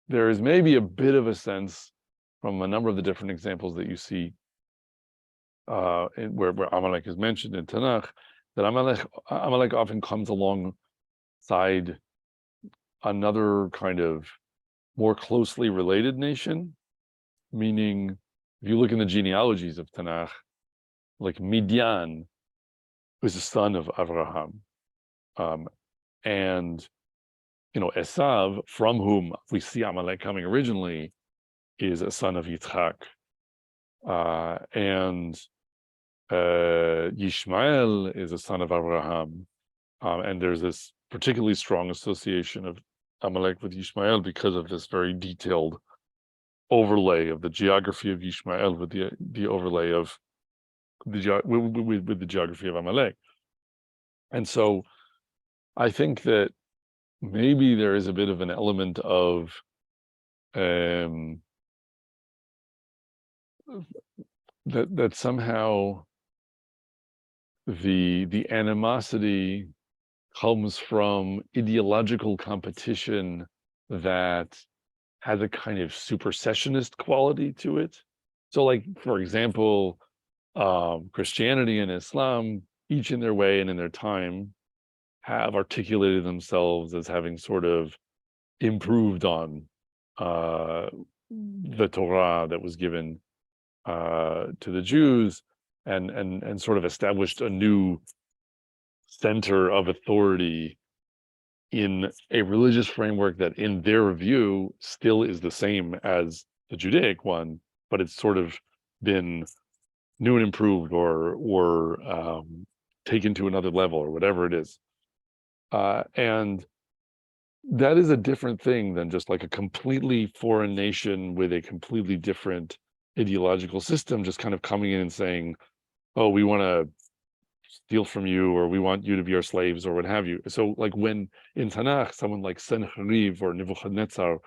there is maybe a bit of a sense from a number of the different examples that you see where Amalek is mentioned in Tanakh, that Amalek often comes alongside another kind of more closely related nation, meaning if you look in the genealogies of Tanakh, like Midian was the son of Abraham, and Esav, from whom we see Amalek coming originally, is a son of Yitzchak, and Yishmael is a son of Abraham, and there's this particularly strong association of Amalek with Yishmael because of this very detailed overlay of the geography of Yishmael with the overlay of with the geography of Amalek. And so I think that maybe there is a bit of an element of that somehow the animosity comes from ideological competition that has a kind of supersessionist quality to it. So, like, for example, Christianity and Islam, each in their way and in their time, have articulated themselves as having sort of improved on the Torah that was given to the Jews, and sort of established a new center of authority in a religious framework that, in their view, still is the same as the Judaic one, but it's sort of been new and improved, or taken to another level, or whatever it is. And that is a different thing than just like a completely foreign nation with a completely different ideological system just kind of coming in and saying, oh, we want to steal from you, or we want you to be our slaves, or what have you. So, like, when in Tanakh, someone like Sennacherib or Nebuchadnezzar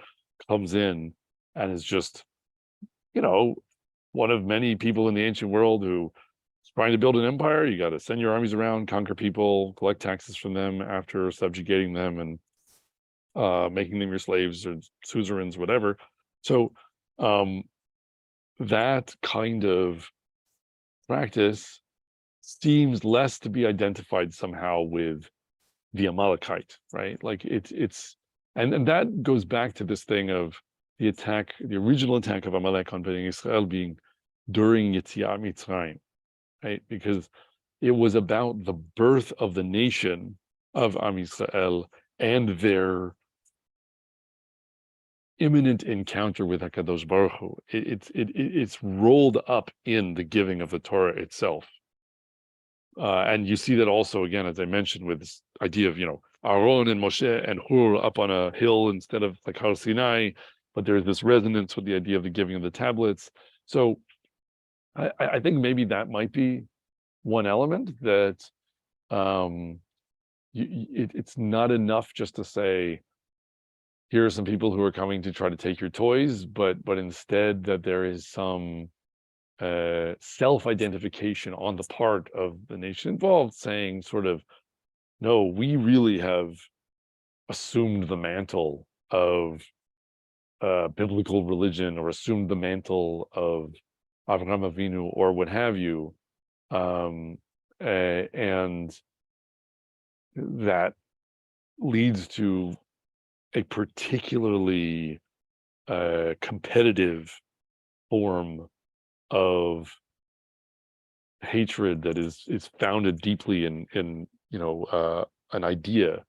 comes in and is just, one of many people in the ancient world who is trying to build an empire, you got to send your armies around, conquer people, collect taxes from them after subjugating them and making them your slaves or suzerains, whatever. So that kind of practice seems less to be identified somehow with the Amalekite, right? Like it's and that goes back to this thing of the original attack of Amalek on Bnei Israel being during Yetziat Mitzrayim, right? Because it was about the birth of the nation of Am Yisrael and their imminent encounter with HaKadosh Baruch Hu. It's rolled up in the giving of the Torah itself. And you see that also, again, as I mentioned, with this idea of, Aaron and Moshe and Hur up on a hill instead of like Har Sinai, but there's this resonance with the idea of the giving of the tablets. So I think maybe that might be one element, that it's not enough just to say, here are some people who are coming to try to take your toys, but instead that there is some self-identification on the part of the nation involved, saying sort of, no, we really have assumed the mantle of biblical religion, or assumed the mantle of Avraham Avinu, or what have you, and that leads to a particularly competitive form of hatred that is founded deeply in an idea